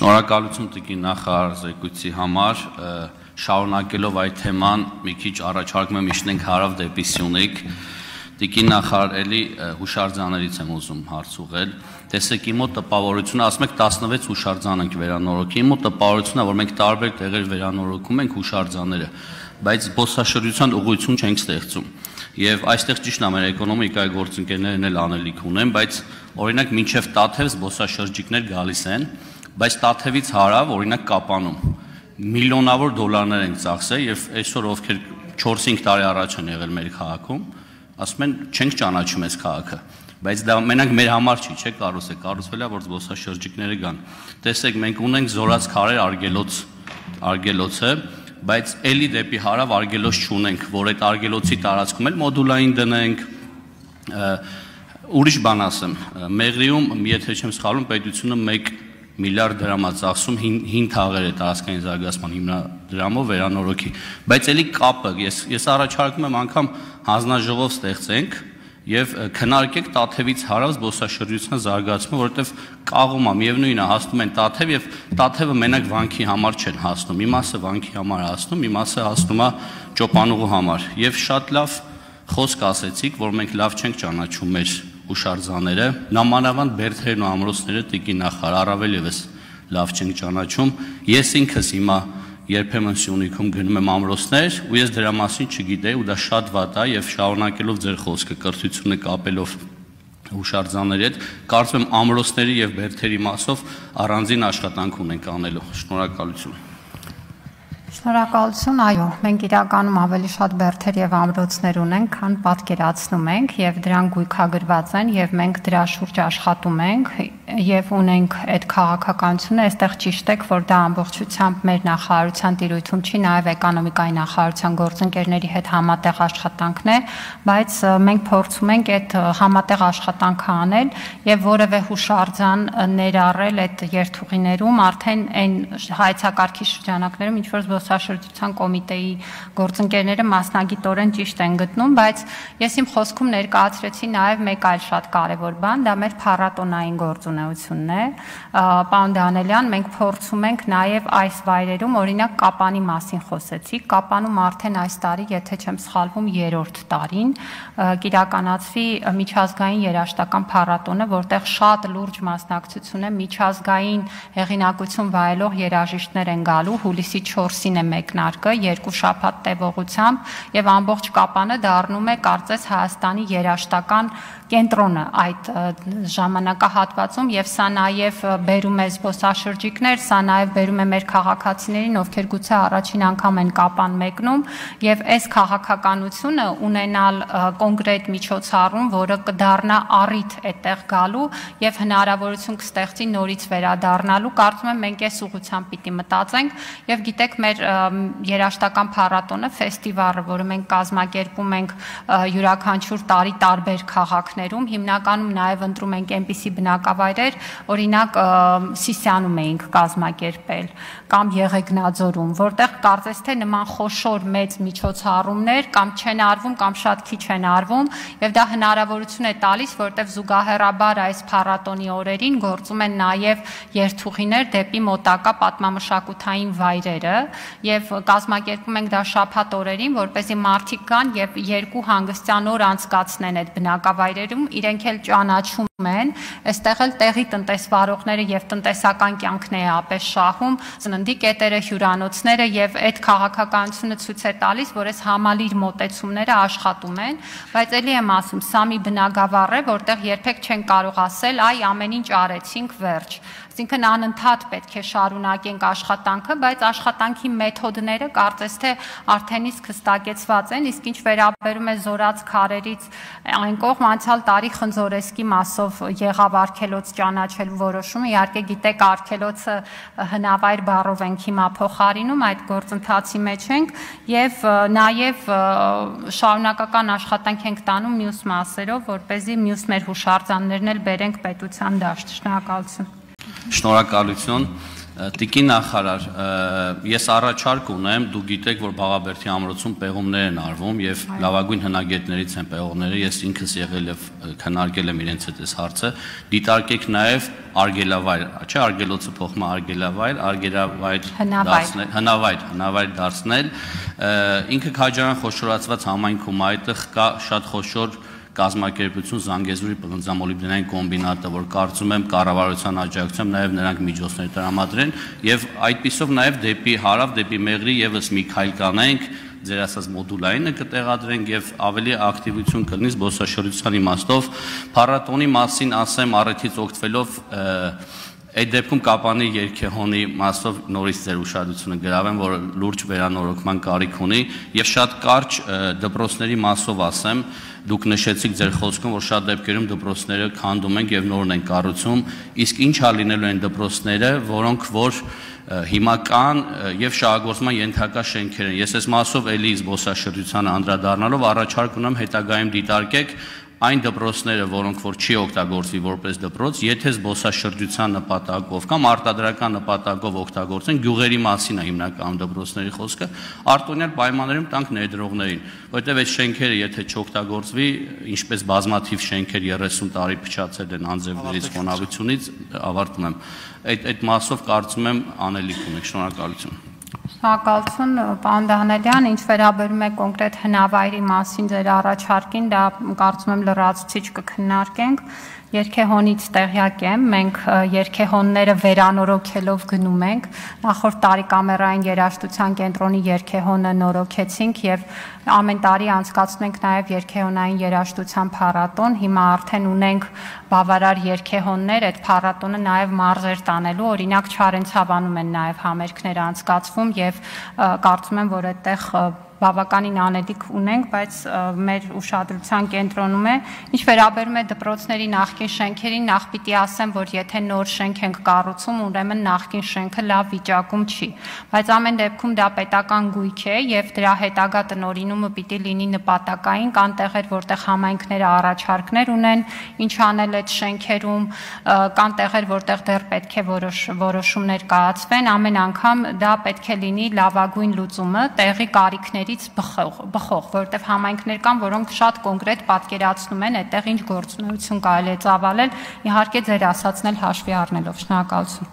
Շնորհակալություն տիկին նախարար զեկույցի համար, շարունակելով այդ թեման մի քիչ առաջարկում եմ իջնենք հարավ դեպի Սյունիք, տիկին նախարար էլի հուշարձաններից եմ ուզում հարց ուղղել, տեսեք իմ մոտ տպավորությունը, ասում եք 16 հուշարձան ենք վերանորոգի, իմ մոտ տպավորությունն է, որ մենք տարբեր տեղեր վերանորոգում ենք հուշարձանները, բայց զբոսաշրջության ուղղություն չենք ստեղծում, եւ այստեղ ճիշտ է մեր էկոնոմիկայի գործընկերներն էլ անելիք ունեն, բայց օրինակ մինչեւ Տաթև զբոսաշրջիկներ գալիս են, բայց Տաթևից հարավ, օրինակ Կապանում, միլիոնավոր դոլարներ ենք ծախսել եւ այսօր ովքեր 4-5 տարի առաջ են եղել մեր քաղաքում, ասում են չենք ճանաչում այս քաղաքը, բայց դա մենակ մեր համար չի, չէ՞ կառուցվել է, որ զբոսաշրջիկները գան։ Տեսեք, մենք ունենք Զորաց քարեր արգելոցը, բայց էլի դեպի հարավ արգելոց չունենք, որ այդ արգելոցի տարածքում էլ մոդուլային դնենք, ուրիշ բան ասեմ, Մեղրիում, եթե չեմ սխալվում, պետությունը 1 միլիարդ դրամ է ծախսում հին թաղեր է տարածքային զարգացման հիմնադրամով վերանորոգի, բայց էլի կապը, ես առաջարկում եմ անգամ հանձնաժողով ստեղծենք եւ քննարկենք Տաթևից հարավ զբոսաշրջության զարգացումը, որովհետեւ կաղում է, միևնույնն է, հասնում են Տաթև եւ Տաթևը մենակ վանքի համար չեն հասնում, մի մասը վանքի համար հասնում, մի մասը հասնում է ճոպանուղու համար եւ շատ լավ խոսք ասեցիք, որ մենք լավ չենք ճանաչում մեր հուշարձանները, նամանավանդ բերդերն ու ամրոցները տիկին նախարար առավել եւս լավ չենք ճանաչում, ես ինքս հիմա երբեմն Սյունիքում գնում եմ ամրոցներ ու ես դրա մասին չգիտեի ու դա շատ վատ է եւ շարունակելով ձեր խոսքը կրթությունը կապելով հուշարձանների հետ կարծում եմ ամրոցների եւ բերդերի մասով առանձին աշխատանք ունենք անելու շնորհակալություն Շնորհակալություն, այո, մենք իրականում ավելի շատ բերդեր եւ ամրոցներ ունենք, քան պատկերացնում ենք եւ դրանք գույքագրված են եւ մենք դրա շուրջ աշխատում ենք եւ ունենք այդ քաղաքականությունը, այստեղ ճիշտ եք, որ դա ամբողջությամբ մեր նախարարության տիրույթում չի, նաեւ էկոնոմիկայի նախարարության գործընկերների հետ համատեղ աշխատանքն է, բայց մենք փորձում ենք այդ համատեղ աշխատանքը անել եւ որևէ հուշարձան ներառել այդ երթուղիներում, արդեն այն հայեցակարգի շրջանակներում ինչ որ զբոսաշրջության կոմիտեի գործընկերները մասնագիտորեն ճիշտ են գտնում, բայց ես իմ խոսքում ներկայացրեցի նաև մեկ այլ շատ կարևոր բան, դա մեր փառատոնային գործունեությունն է։ Պարոն Դանելյան, մենք փորձում ենք նաև այս վայրերում, օրինակ Կապանի մասին խոսեցիք, Կապանում արդեն այս տարի, եթե չեմ սխալվում, 3-րդ տարին կիրականացվի միջազգային երաժշտական փառատոնը, որտեղ շատ լուրջ մասնակցություն է, միջազգային հեղինակություն վայելող երաժիշտներ են գալու, հուլիսի 4-ին է մեկնարկը, 2 շաբաթ տևողությամբ եւ ամբողջ Կապանը դառնում է կարծես Հայաստանի երաժշտական կենտրոնը այդ ժամանակահատվածում եւ սա նաեւ բերում է զբոսաշրջիկներ, սա նաեւ բերում է մեր քաղաքացիներին, ովքեր գուցե առաջին անգամ են Կապան մեկնում եւ այս քաղաքականությունը ունենալ կոնկրետ միջոցառում, որը կդառնա առիթ այդտեղ գալու եւ հնարավորություն կստեղծի նորից վերադառնալու, կարծում եմ մենք այս ուղղությամբ պիտի մտածենք եւ գիտեք մեր երաժշտական փառատոնը, ֆեստիվալը, որը մենք կազմակերպում ենք յուրաքանչյուր տարի տարբեր քաղաքներում, հիմնականում նաև ընտրում ենք այնպիսի բնակավայրեր, օրինակ Սիսիանում էինք կազմակերպել կամ Եղեգնաձորում, որտեղ կարծես թե նման խոշոր մեծ միջոցառումներ կամ չեն արվում կամ շատ քիչ են արվում եւ դա հնարավորություն է տալիս, որտեղ զուգահեռաբար այս փառատոնի օրերին գործում են նաև երթուղիներ դեպի մոտակա պատմամշակութային վայրերը եւ կազմակերպում ենք դա շաբաթ օրերին, որպեսզի մարդիկ կան եւ 2 հանգստյան օր անցկացնեն այդ բնակավայրերում, իրենք էլ ճանաչում են, այստեղ էլ տեղի տնտեսվարողները եւ տնտեսական կյանքն է ապես շահում, ծննդի կետերը, հյուրանոցները եւ այդ քաղաքականությունը ցույց է տալիս, որ այս համալիր մոտեցումները աշխատում են, բայց ելի եմ ասում, սա մի բնակավար է, որտեղ երբեք չեն կարող ասել, այ ամեն ինչ արեցինք, վերջ։ Այսինքն անընդհատ պետք է շարունակենք աշխատանքը, բայց աշխատանքի մեթոդները կարծես թե արդեն իսկ հստակեցված են, իսկ ինչ վերաբերում է Զորաց քարերից այն կողմ անցյալ տարի Խնձորեսկի մասով եղավ արգելոց ճանաչելու որոշումը, իհարկե գիտեք արգելոցը հնավայր բառով ենք հիմա փոխարինում, այդ գործընթացի մեջ ենք եւ նաեւ շարունակական աշխատանք ենք տանում մյուս մասերով, որպեսզի մյուս մեր հուշարձաններն էլ բերենք պետության դաշտ։ Շնորհակալություն։ Շնորհակալություն, Տիկին նախարար, ես առաջարկ ունեմ, դուք գիտեք, որ Բաղաբերդի ամրոցում պեղումներ են արվում եւ լավագույն հնագետներից են պեղումները, ես ինքս եղել եւ քննարկել եմ իրենց հետ այս հարցը, դիտարկեք նաեւ արգելավայր, չէ, արգելոցը փոխում է հնավայր դարձնել, ինքը Քաջարյան խոշորացված համայնքում այդտեղ կա շատ խոշոր կազմակերպություն Զանգեզուրի պլնձամոլիբդենային կոմբինատը, որ կարծում եմ կառավարության աջակցությամբ նաև նրանք միջոցներ տրամադրեն եւ այդպիսով նաև դեպի հարավ, դեպի Մեղրի եւս մի քայլ կանենք, ձեր ասած մոդուլայինը կտեղադրենք եւ ավելի ակտիվություն կլինի զբոսաշրջության իմաստով։ Փառատոնի մասին ասեմ առիթից օգտվելով այդ դեպքում Կապանի երգեհոնի մասով նորից ձեր ուշադրությունը գրավեմ, որ լուրջ վերանորոգման կարիք ունի եւ շատ կարճ դպրոցների մասով ասեմ, դուք նշեցիք ձեր խոսքում, որ շատ դեպքերում դպրոցները քանդում ենք եւ նորն են կառուցում, իսկ ինչ է լինելու այն դպրոցները, որոնք որ հիմա կան եւ շահագործման ենթակա շենքեր են։ Ես այս մասով էլի զբոսաշրջությանը անդրադառնալով առաջարկ ունեմ հետագայում դիտարկեք այն դպրոցները, որոնք որ չի օգտագործվի որպես դպրոց, եթե զբոսաշրջության նպատակով կամ արտադրական նպատակով օգտագործեն, գյուղերի մասին է հիմնականում դպրոցների խոսքը, արտոնյալ պայմաններում տանք ներդրողներին, որովհետև այդ շենքերը եթե չօգտագործվի, ինչպես բազմաթիվ շենքեր 30 տարի փչացել են անձևներից խոնավությունից, ավարտում եմ, այդ մասով կարծում եմ անելիք ունեք, շնորհակալություն։ Շնորհակալություն, պարոն Դանելյան, ինչ վերաբերում է կոնկրետ հնավայրի մասին ձեր առաջարկին, դա կարծում եմ լրացուցիչ կքննարկենք։ Երգեհոնից տեղյակ եմ, մենք երգեհոնները վերանորոգելով գնում ենք, նախորդ տարի կամերային երաժշտության կենտրոնի երգեհոնը նորոգեցինք եւ ամեն տարի անցկացնում ենք նաեւ երգեհոնային երաժշտության փառատոն, հիմա արդեն ունենք բավարար երգեհոններ, այդ փառատոնը նաեւ մարզեր տանելու, օրինակ Չարենցավանում են նաեւ համերգներ անցկացվում եւ կարծում եմ, որ այդտեղ բավականին անելիք ունենք, բայց մեր ուշադրության կենտրոնում է։ Ինչ վերաբերում է դպրոցների նախկին շենքերին, նախ պիտի ասեմ, որ եթե նոր շենք ենք կառուցում, ուրեմն նախկին շենքը լավ վիճակում չի, բայց ամեն դեպքում դա պետական գույք է եւ դրա հետագա տնօրինումը պիտի լինի նպատակային, կան տեղեր, որտեղ համայնքները առաջարկներ ունեն, ինչ անել այդ շենքերում, կան տեղեր, որտեղ դեռ պետք է որոշումներ կայացվեն, ամեն անգամ դա պետք է լինի լավագույն լուծումը, տեղի կարիքների բխող, որովհետև համայնքներ կան, որոնք շատ կոնկրետ պատկերացնում են այդտեղ ինչ գործունեություն կարելի է ծավալել, իհարկե ձեր ասածն էլ հաշվի առնելով։ Շնորհակալություն։